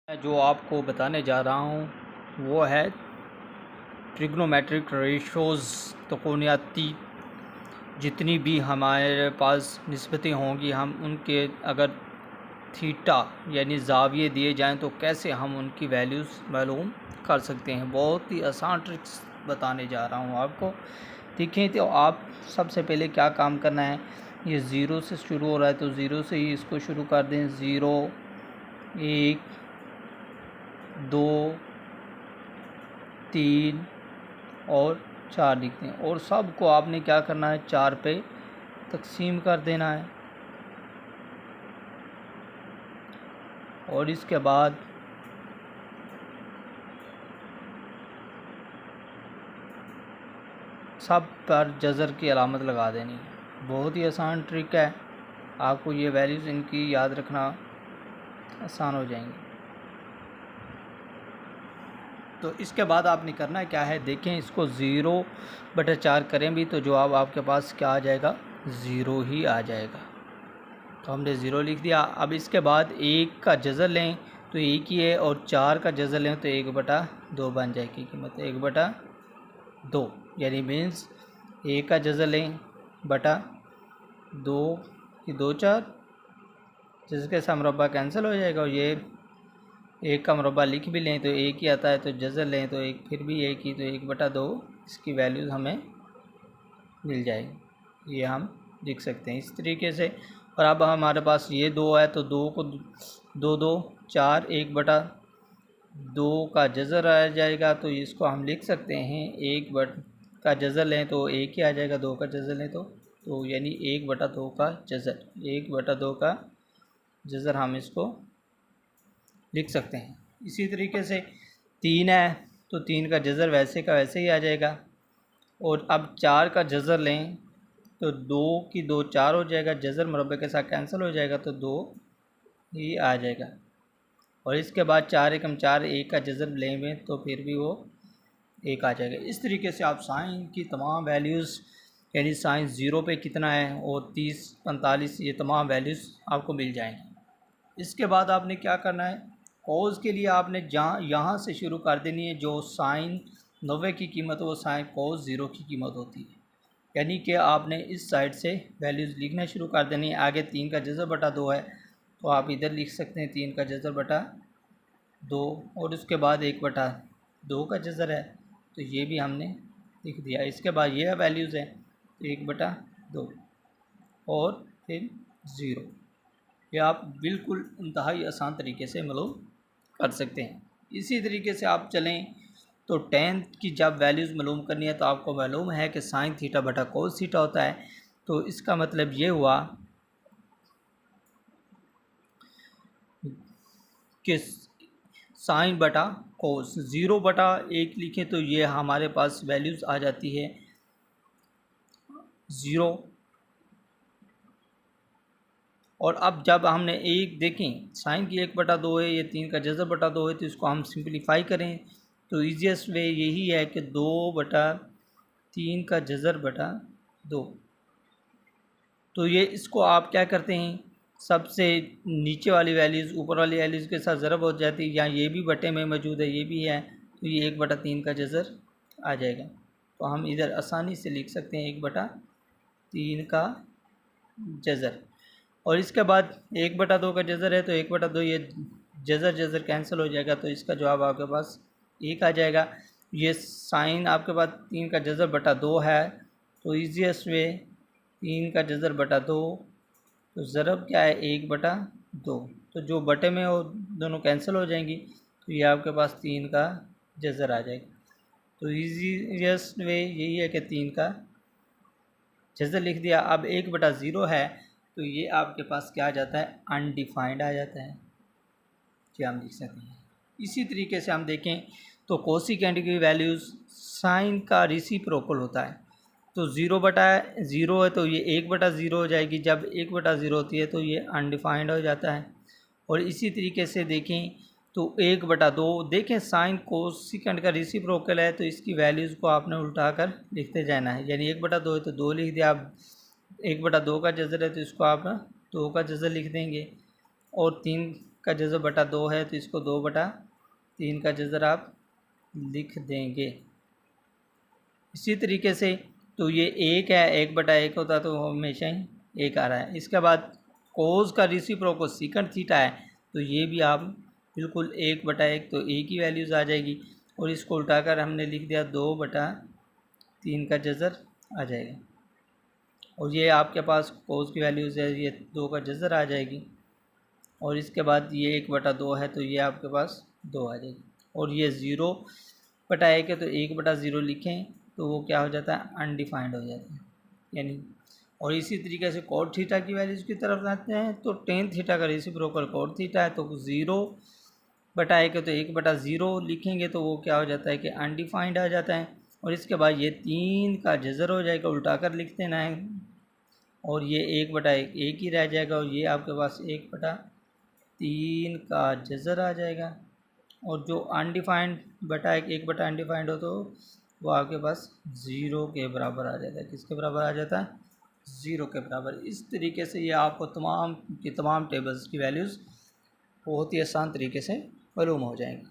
मैं जो आपको बताने जा रहा हूँ वो है ट्रिग्नोमेट्रिक रेशोज़। त्रिकोणीय जितनी भी हमारे पास निस्बतें होंगी, हम उनके अगर थीटा यानी ज़ाविये दिए जाएं तो कैसे हम उनकी वैल्यूज़ मालूम कर सकते हैं। बहुत ही आसान ट्रिक्स बताने जा रहा हूँ आपको। देखें तो आप सबसे पहले क्या काम करना है, ये ज़ीरो से शुरू हो रहा है तो ज़ीरो से ही इसको शुरू कर दें। 0 1 2 3 और 4 लिखते हैं और सबको आपने क्या करना है, 4 पे तकसीम कर देना है। और इसके बाद सब पर जज़र की अलामत लगा देनी है। बहुत ही आसान ट्रिक है, आपको ये वैल्यूज़ इनकी याद रखना आसान हो जाएंगी। तो इसके बाद आपने करना क्या है, देखें इसको 0/4 करें भी तो जवाब आपके पास क्या आ जाएगा, 0 ही आ जाएगा। तो हमने 0 लिख दिया। अब इसके बाद 1 का जज़र लें तो 1 ही है और 4 का जज़र लें तो 1/2 बन जाएगी कीमत 1/2, यानी मीन्स 1 का जज़र लें बटा 2 की 2 4, जिसके साथ मुरब्बा कैंसिल हो जाएगा और ये 1 का मुरब्बा लिख भी लें तो 1 ही आता है, तो जज़र लें तो 1 फिर भी 1 ही, तो 1/2 इसकी वैल्यूज़ हमें मिल जाएगी। ये हम लिख सकते हैं इस तरीके से। और अब हमारे पास ये 2 है तो 2 को 2 2 4, 1/2 का जज़र आ जाएगा तो इसको हम लिख सकते हैं 1 का जज़र लें तो 1 ही आ जाएगा, 2 का जज़र लें तो यानी 1/2 का जज़र, 1/2 का जज़र हम इसको लिख सकते हैं। इसी तरीके से 3 है तो 3 का जज़र वैसे का वैसे ही आ जाएगा। और अब 4 का जज़र लें तो 2 की 2 4 हो जाएगा, जज़र मुरब्बे के साथ कैंसिल हो जाएगा तो 2 ही आ जाएगा। और इसके बाद 4 एकम 4, 1 का जज़र लेंगे तो फिर भी वो 1 आ जाएगा। इस तरीके से आप साइन की तमाम वैल्यूज़, यानी साइन 0 पे कितना है और 30 45, ये तमाम वैल्यूज़ आपको मिल जाएंगी। इसके बाद आपने क्या करना है, कॉज के लिए आपने यहाँ से शुरू कर देनी है। जो साइन 90 की कीमत वो साइन कॉज 0 की कीमत होती है, यानी कि आपने इस साइड से वैल्यूज़ लिखना शुरू कर देनी है। आगे 3 का जज़र बटा 2 है तो आप इधर लिख सकते हैं 3 का जज़र बटा 2, और उसके बाद 1/2 का जज़र है तो ये भी हमने लिख दिया। इसके बाद ये वैल्यूज़ हैं तो 1/2 और फिर 0। ये आप बिल्कुल इंतहाई आसान तरीके से मालूम कर सकते हैं। इसी तरीके से आप चलें तो 10 की जब वैल्यूज़ मालूम करनी है तो आपको मालूम है कि साइन थीटा बटा कोस थीटा होता है। तो इसका मतलब ये हुआ कि साइन बटा कोस 0/1 लिखें तो ये हमारे पास वैल्यूज़ आ जाती है 0। और अब जब हमने एक देखें साइन की 1/2 है, ये 3 का जज़र बटा 2 है, तो इसको हम सिंप्लीफाई करें तो ईजीएस्ट वे यही है कि 2/3 का जज़र बटा 2। तो ये इसको आप क्या करते हैं, सबसे नीचे वाली वैल्यूज़ ऊपर वाली वैल्यूज़ के साथ ज़रब हो जाती है, या ये भी बटे में मौजूद है, ये भी है, तो ये 1/3 का जज़र आ जाएगा। तो हम इधर आसानी से लिख सकते हैं 1/3 का जज़र। और इसके बाद 1/2 का जज़र है तो 1/2 ये जज़र कैंसिल हो जाएगा तो इसका जवाब आपके पास 1 आ जाएगा। ये साइन आपके पास 3 का जज़र बटा 2 है तो ईजीएस्ट वे 3 का जज़र बटा 2, तो ज़रब क्या है 1/2, तो जो बटे में वो दोनों कैंसिल हो जाएंगी तो ये आपके पास 3 का जज़र आ जाएगा। तो ईजीएस्ट वे यही है कि 3 का जज़र लिख दिया। अब 1/0 है तो ये आपके पास क्या आ जाता है, अनडिफाइंड आ जाता है, क्या हम लिख सकते हैं। इसी तरीके से हम देखें तो कोसिकेंड की वैल्यूज़ साइन का रेसिप्रोकल होता है। तो 0/0 है तो ये 1/0 हो जाएगी, जब 1/0 होती है तो ये अनडिफाइंड हो जाता है। और इसी तरीके से देखें तो 1/2 देखें साइन कोसिकेंड का रेसिप्रोकल है तो इसकी वैल्यूज़ को आपने उल्टा कर लिखते जाना है, यानी 1/2 है तो 2 लिख दिया। आप 1/2 का जज़र है तो इसको आप 2 का जज़र लिख देंगे। और 3 का जज़र बटा 2 है तो इसको 2/3 का जज़र आप लिख देंगे। इसी तरीके से तो ये 1 है, 1/1 होता तो हमेशा ही 1 आ रहा है। इसके बाद कोस का रेसिप्रोकल सेकंड थीटा है तो ये भी आप बिल्कुल 1/1 तो एक ही वैल्यूज़ आ जाएगी और इसको उल्टाकर हमने लिख दिया 2/3 का जज़र आ जाएगा और ये आपके पास कोस की वैल्यूज़ है, ये 2 का जज़र आ जाएगी और इसके बाद ये 1/2 है तो ये आपके पास 2 आ जाएगी और ये 0/1 है तो 1/0 लिखें तो वो क्या हो जाता है, अनडिफाइंड हो जाता है यानी। और इसी तरीके से कॉट थीटा की वैल्यूज़ की तरफ आते हैं तो टेन थीटा का रेसिप्रोकल कॉट थीटा है तो 0/1 है तो 1/0 लिखेंगे तो वो क्या हो जाता है कि अनडिफाइंड आ जाता है और इसके बाद ये 3 का जज़र हो जाएगा, उल्टा कर लिख देना है और ये 1/1 एक ही रह जाएगा और ये आपके पास 1/3 का जज़र आ जाएगा और जो अनडिफाइंड बटा 1/अनडिफाइंड हो तो वो आपके पास 0 के बराबर आ जाता है। किसके बराबर आ जाता है, 0 के बराबर। इस तरीके से ये आपको तमाम की तमाम टेबल्स की वैल्यूज़ बहुत ही आसान तरीके से मालूम हो जाएंगी।